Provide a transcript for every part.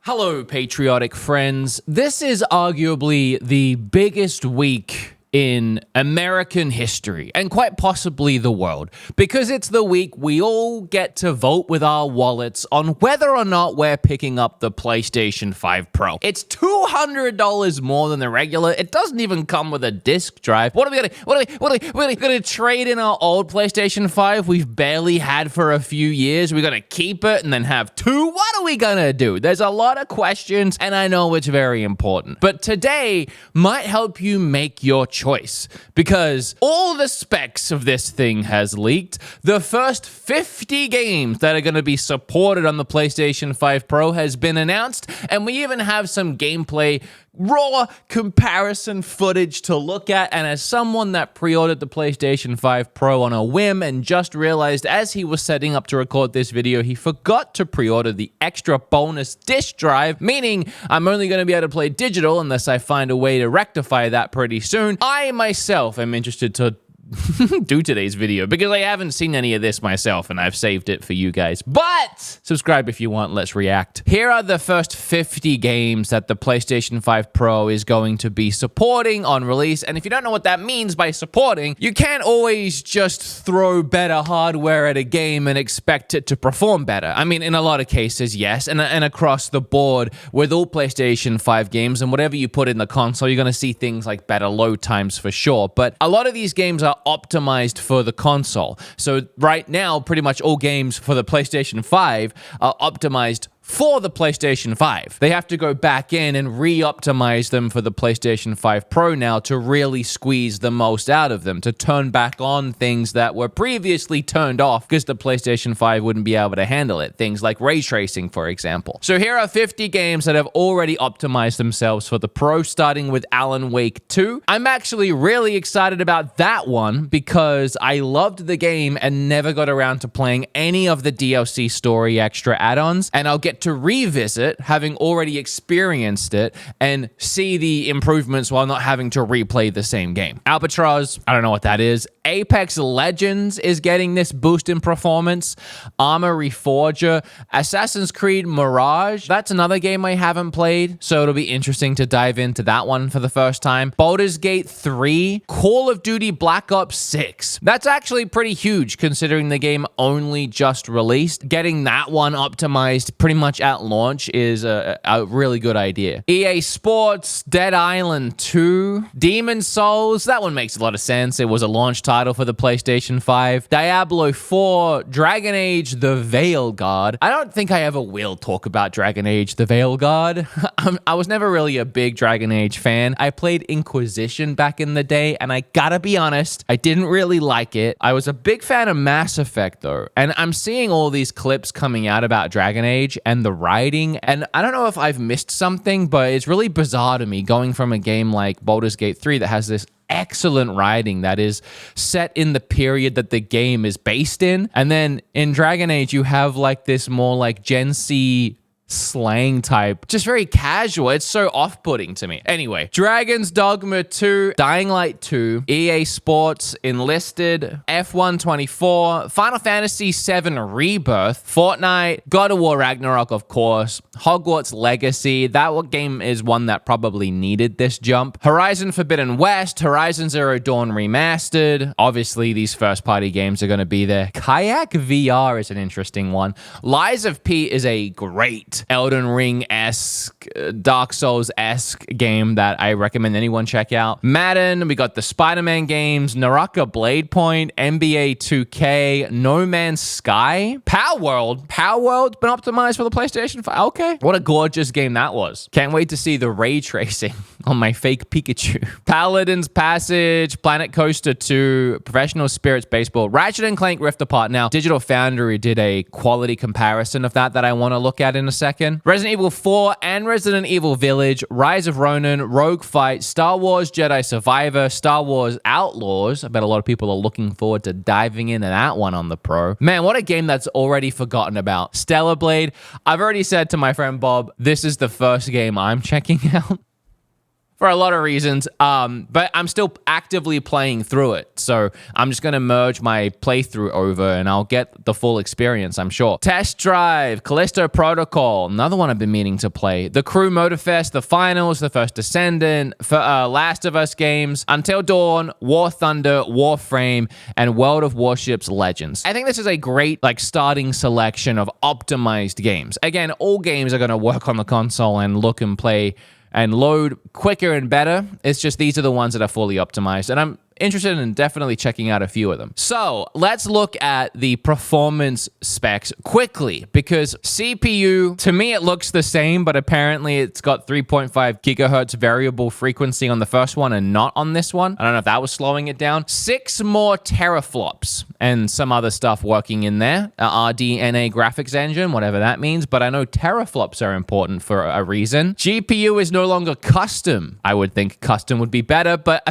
Hello, patriotic friends. This is arguably the biggest week in American history, and quite possibly the world, because it's the week we all get to vote with our wallets on whether or not we're picking up the PlayStation 5 Pro. It's $200 more than the regular. It doesn't even come with a disc drive. What are we gonna trade in our old PlayStation 5 we've barely had for a few years? We're gonna keep it and then have two? What are we gonna do? There's a lot of questions, and I know it's very important. But today might help you make your choice, because all the specs of this thing has leaked. The first 50 games that are going to be supported on the PlayStation 5 Pro has been announced, and we even have some gameplay raw comparison footage to look at. And as someone that pre-ordered the PlayStation 5 Pro on a whim and just realized as he was setting up to record this video, he forgot to pre-order the extra bonus disc drive, meaning I'm only going to be able to play digital unless I find a way to rectify that pretty soon. I myself am interested to do today's video because I haven't seen any of this myself and I've saved it for you guys. But subscribe if you want. Let's react. Here are the first 50 games that the PlayStation 5 Pro is going to be supporting on release. And if you don't know what that means by supporting, you can't always just throw better hardware at a game and expect it to perform better. I mean, in a lot of cases, yes. And across the board with all PlayStation 5 games and whatever you put in the console, you're going to see things like better load times for sure. But a lot of these games are optimized for the console. So right now, pretty much all games for the PlayStation 5 are optimized for the PlayStation 5. They have to go back in and re-optimize them for the PlayStation 5 Pro now to really squeeze the most out of them, to turn back on things that were previously turned off because the PlayStation 5 wouldn't be able to handle it. Things like ray tracing, for example. So here are 50 games that have already optimized themselves for the Pro, starting with Alan Wake 2. I'm actually really excited about that one because I loved the game and never got around to playing any of the DLC story extra add-ons, and I'll get to revisit, having already experienced it, and see the improvements while not having to replay the same game. Albatross, I don't know what that is. Apex Legends is getting this boost in performance. Arma Reforger. Assassin's Creed Mirage. That's another game I haven't played, so it'll be interesting to dive into that one for the first time. Baldur's Gate 3. Call of Duty Black Ops 6. That's actually pretty huge considering the game only just released. Getting that one optimized pretty much at launch is a really good idea. EA Sports, Dead Island 2, Demon's Souls, that one makes a lot of sense. It was a launch title for the PlayStation 5. Diablo 4, Dragon Age The Veilguard. I don't think I ever will talk about Dragon Age The Veilguard. I was never really a big Dragon Age fan. I played Inquisition back in the day, and I gotta be honest, I didn't really like it. I was a big fan of Mass Effect though, and I'm seeing all these clips coming out about Dragon Age and the writing, and I don't know if I've missed something, but it's really bizarre to me going from a game like Baldur's Gate 3 that has this excellent writing that is set in the period that the game is based in, and then in Dragon Age you have like this more like Gen C slang type, just very casual. It's so off-putting to me. Anyway, Dragon's Dogma 2, Dying Light 2, EA Sports, Enlisted, F1 24, Final Fantasy 7 Rebirth, Fortnite, God of War Ragnarok, of course, Hogwarts Legacy. That game is one that probably needed this jump. Horizon Forbidden West, Horizon Zero Dawn Remastered. Obviously, these first-party games are going to be there. Kayak VR is an interesting one. Lies of P is a great Elden Ring-esque, Dark Souls-esque game that I recommend anyone check out. Madden, we got the Spider-Man games, Naraka Blade Point, NBA 2K, No Man's Sky, Power World. Power World's been optimized for the PlayStation 5. Okay, what a gorgeous game that was. Can't wait to see the ray tracing on my fake Pikachu. Paladin's Passage, Planet Coaster 2, Professional Spirits Baseball, Ratchet & Clank Rift Apart. Now, Digital Foundry did a quality comparison of that I want to look at in a second. Resident Evil 4 and Resident Evil Village, Rise of Ronin, Rogue Fight, Star Wars Jedi Survivor, Star Wars Outlaws. I bet a lot of people are looking forward to diving into that one on the Pro. Man, what a game that's already forgotten about. Stellar Blade. I've already said to my friend Bob, this is the first game I'm checking out. for a lot of reasons. But I'm still actively playing through it. So I'm just going to merge my playthrough over and I'll get the full experience, I'm sure. Test Drive, Callisto Protocol, another one I've been meaning to play. The Crew Motorfest, the Finals, The First Descendant, for Last of Us games, Until Dawn, War Thunder, Warframe, and World of Warships Legends. I think this is a great starting selection of optimized games. Again, all games are going to work on the console and look and play and load quicker and better. It's just these are the ones that are fully optimized. And I'm interested in definitely checking out a few of them. So let's look at the performance specs quickly, because CPU, to me, it looks the same, but apparently it's got 3.5 gigahertz variable frequency on the first one and not on this one. I don't know if that was slowing it down. 6 more teraflops and some other stuff working in there. RDNA graphics engine, whatever that means, but I know teraflops are important for a reason. GPU is no longer custom. I would think custom would be better, but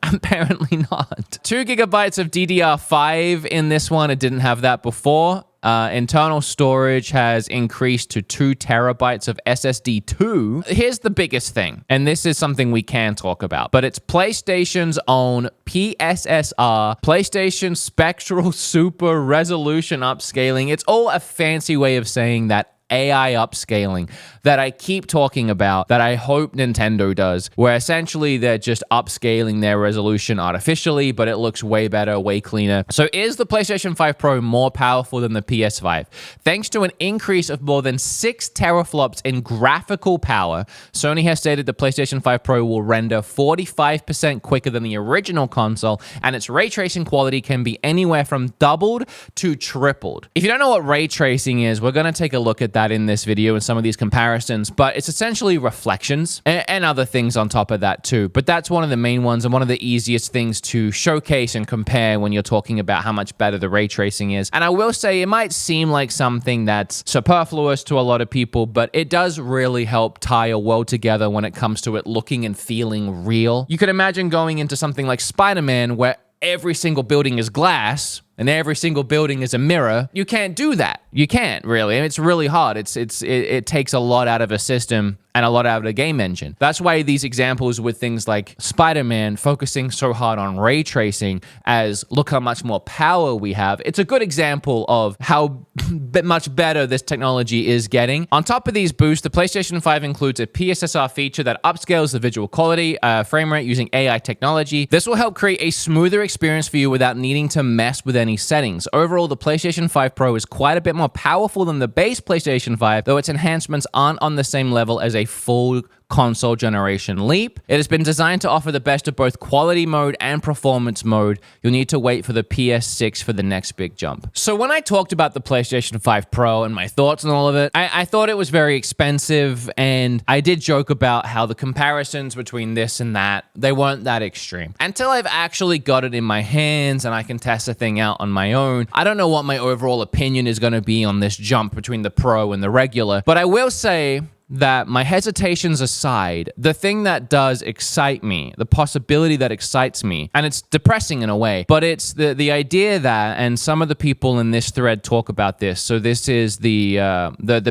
apparently not. 2 gigabytes of DDR5 in this one. It didn't have that before. Internal storage has increased to 2 terabytes of SSD2. Here's the biggest thing, and this is something we can talk about, but it's PlayStation's own PSSR, PlayStation Spectral Super Resolution Upscaling. It's all a fancy way of saying that AI upscaling that I keep talking about, that I hope Nintendo does, where essentially they're just upscaling their resolution artificially, but it looks way better, way cleaner. So is the PlayStation 5 Pro more powerful than the PS5? Thanks to an increase of more than 6 teraflops in graphical power, Sony has stated the PlayStation 5 Pro will render 45% quicker than the original console, and its ray tracing quality can be anywhere from doubled to tripled. If you don't know what ray tracing is, we're going to take a look at that in this video and some of these comparisons, but it's essentially reflections and other things on top of that too. But that's one of the main ones and one of the easiest things to showcase and compare when you're talking about how much better the ray tracing is. And I will say it might seem like something that's superfluous to a lot of people, but it does really help tie a world together when it comes to it looking and feeling real. You could imagine going into something like Spider-Man where every single building is glass and every single building is a mirror. You can't do that. You can't really. And it's really hard. It takes a lot out of a system and a lot out of the game engine. That's why these examples with things like Spider-Man focusing so hard on ray tracing as look how much more power we have. It's a good example of how much better this technology is getting. On top of these boosts, the PlayStation 5 includes a PSSR feature that upscales the visual quality, frame rate using AI technology. This will help create a smoother experience for you without needing to mess with any settings. Overall, the PlayStation 5 Pro is quite a bit more powerful than the base PlayStation 5, though its enhancements aren't on the same level as a full console generation leap. It has been designed to offer the best of both quality mode and performance mode. You'll need to wait for the PS6 for the next big jump. So when I talked about the PlayStation 5 Pro and my thoughts on all of it, I thought it was very expensive, and I did joke about how the comparisons between this and that, they weren't that extreme. Until I've actually got it in my hands and I can test the thing out on my own, I don't know what my overall opinion is going to be on this jump between the Pro and the regular, but I will say that my hesitations aside, the thing that does excite me, the possibility that excites me, and it's depressing in a way, but it's the idea that, and some of the people in this thread talk about this, so this is the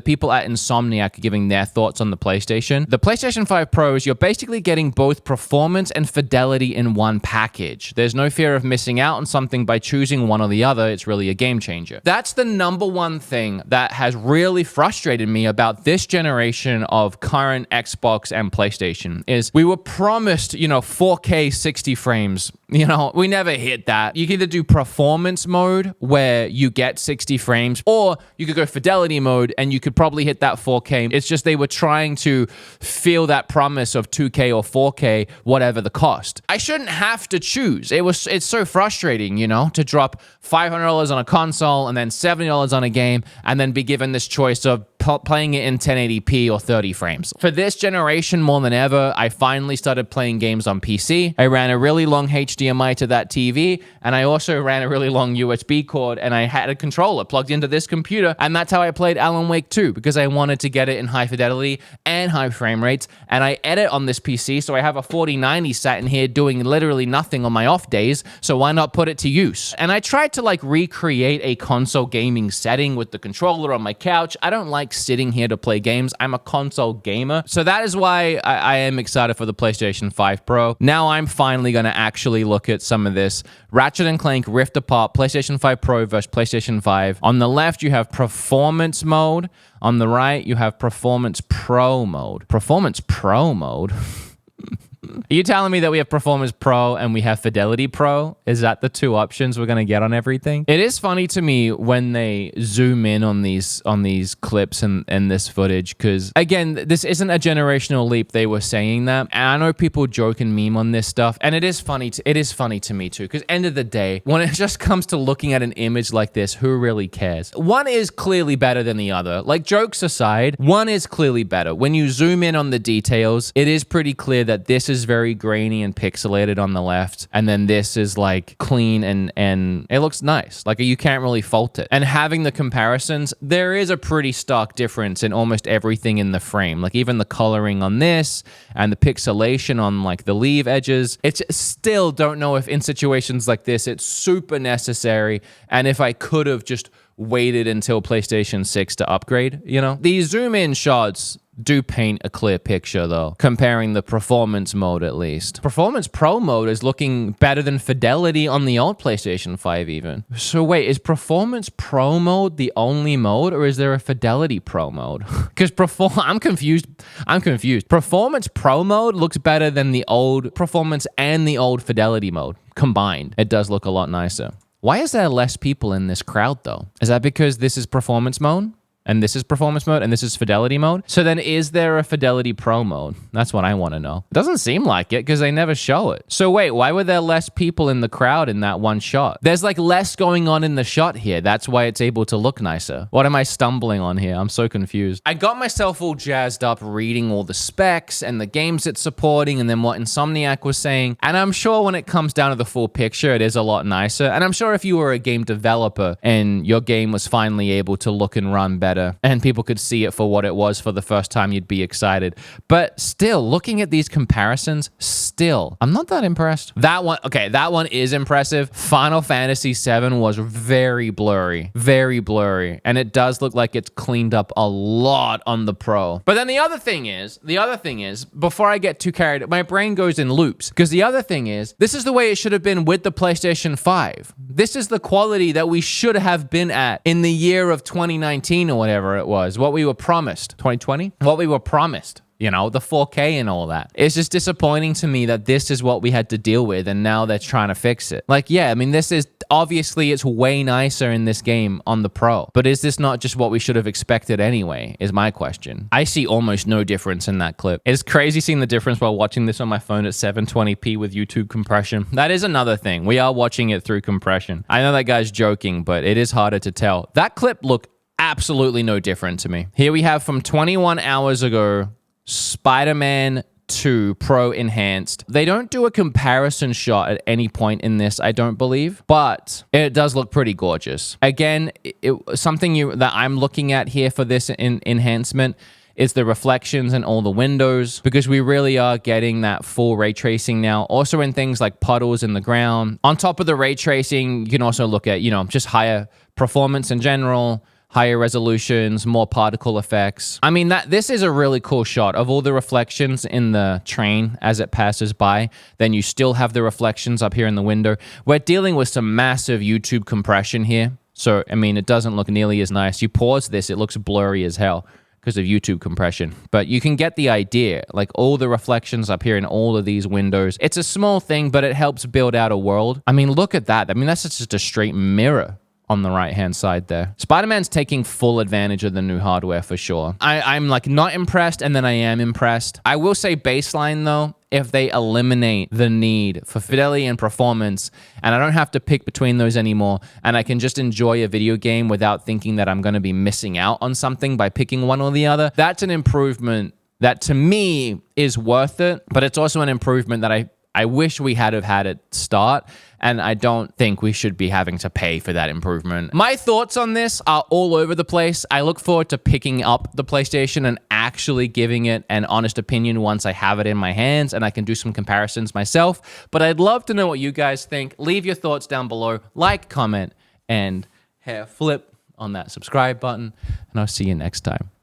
people at Insomniac giving their thoughts on the PlayStation. The PlayStation 5 Pros, you're basically getting both performance and fidelity in one package. There's no fear of missing out on something by choosing one or the other. It's really a game changer. That's the number one thing that has really frustrated me about this generation of current Xbox and PlayStation is we were promised, 4K 60 frames. We never hit that. You can either do performance mode where you get 60 frames, or you could go fidelity mode and you could probably hit that 4K. It's just they were trying to feel that promise of 2K or 4K, whatever the cost. I shouldn't have to choose. It's so frustrating, to drop $500 on a console and then $70 on a game and then be given this choice of playing it in 1080p or 30 frames. For this generation, more than ever, I finally started playing games on PC. I ran a really long HDMI to that TV, and I also ran a really long USB cord, and I had a controller plugged into this computer, and that's how I played Alan Wake 2, because I wanted to get it in high fidelity and high frame rates, and I edit on this PC, so I have a 4090 sat in here doing literally nothing on my off days, so why not put it to use? And I tried to recreate a console gaming setting with the controller on my couch. I don't like sitting here to play games. I'm a console gamer. So that is why I am excited for the PlayStation 5 Pro. Now I'm finally going to actually look at some of this. Ratchet & Clank Rift Apart, PlayStation 5 Pro versus PlayStation 5. On the left, you have performance mode. On the right, you have performance pro mode. Performance pro mode? Are you telling me that we have Performance Pro and we have Fidelity Pro? Is that the two options we're going to get on everything? It is funny to me when they zoom in on these clips and this footage, because again, this isn't a generational leap. They were saying that, and I know people joke and meme on this stuff, and it is funny to me too, because end of the day, when it just comes to looking at an image like this, who really cares? One is clearly better than the other. Like, jokes aside, one is clearly better. When you zoom in on the details, it is pretty clear that this is very grainy and pixelated on the left, and then this is like clean and it looks nice. Like, you can't really fault it. And having the comparisons, there is a pretty stark difference in almost everything in the frame. Like, even the coloring on this and the pixelation on like the leaf edges. It's still don't know if in situations like this it's super necessary, and if I could have just waited until PlayStation 6 to upgrade, you know? These zoom in shots do paint a clear picture though, comparing the performance mode at least. Performance Pro mode is looking better than Fidelity on the old PlayStation 5 even. So wait, is Performance Pro mode the only mode, or is there a Fidelity Pro mode? Because I'm confused. Performance Pro mode looks better than the old Performance and the old Fidelity mode combined. It does look a lot nicer. Why is there less people in this crowd though? Is that because this is performance mode? And this is performance mode, and this is fidelity mode? So then is there a Fidelity Pro mode? That's what I want to know. It doesn't seem like it, because they never show it. So wait, why were there less people in the crowd in that one shot? There's like less going on in the shot here. That's why it's able to look nicer. What am I stumbling on here? I'm so confused. I got myself all jazzed up reading all the specs and the games it's supporting, and then what Insomniac was saying. And I'm sure when it comes down to the full picture, it is a lot nicer. And I'm sure if you were a game developer and your game was finally able to look and run better, and people could see it for what it was for the first time, you'd be excited. But still, looking at these comparisons, I'm not that impressed. That one is impressive. Final Fantasy VII was very blurry, and it does look like it's cleaned up a lot on the Pro. But then the other thing is, before I get too carried, my brain goes in loops, because the other thing is, this is the way it should have been with the PlayStation 5. This is the quality that we should have been at in the year of 2019 or whatever it was, what we were promised. 2020? What we were promised. You know, the 4K and all that. It's just disappointing to me that this is what we had to deal with, and now they're trying to fix it. Like, yeah, I mean, this is obviously it's way nicer in this game on the Pro, but is this not just what we should have expected anyway, is my question. I see almost no difference in that clip. It's crazy seeing the difference while watching this on my phone at 720p with YouTube compression. That is another thing. We are watching it through compression. I know that guy's joking, but it is harder to tell. That clip looked absolutely no different to me. Here we have from 21 hours ago, Spider-Man 2 Pro Enhanced. They don't do a comparison shot at any point in this, I don't believe, but it does look pretty gorgeous. Again, something that I'm looking at here for this enhancement is the reflections in all the windows, because we really are getting that full ray tracing now. Also in things like puddles in the ground. On top of the ray tracing, you can also look at, just higher performance in general, higher resolutions, more particle effects. I mean, this is a really cool shot of all the reflections in the train as it passes by. Then you still have the reflections up here in the window. We're dealing with some massive YouTube compression here. So, I mean, it doesn't look nearly as nice. You pause this, it looks blurry as hell because of YouTube compression. But you can get the idea, like all the reflections up here in all of these windows. It's a small thing, but it helps build out a world. I mean, look at that. I mean, that's just a straight mirror on the right-hand side there. Spider-Man's taking full advantage of the new hardware for sure. I'm like not impressed, and then I am impressed. I will say baseline though, if they eliminate the need for fidelity and performance, and I don't have to pick between those anymore, and I can just enjoy a video game without thinking that I'm going to be missing out on something by picking one or the other, that's an improvement that to me is worth it, but it's also an improvement that I wish we had at start, and I don't think we should be having to pay for that improvement. My thoughts on this are all over the place. I look forward to picking up the PlayStation and actually giving it an honest opinion once I have it in my hands and I can do some comparisons myself. But I'd love to know what you guys think. Leave your thoughts down below. Like, comment, and hair flip on that subscribe button, and I'll see you next time.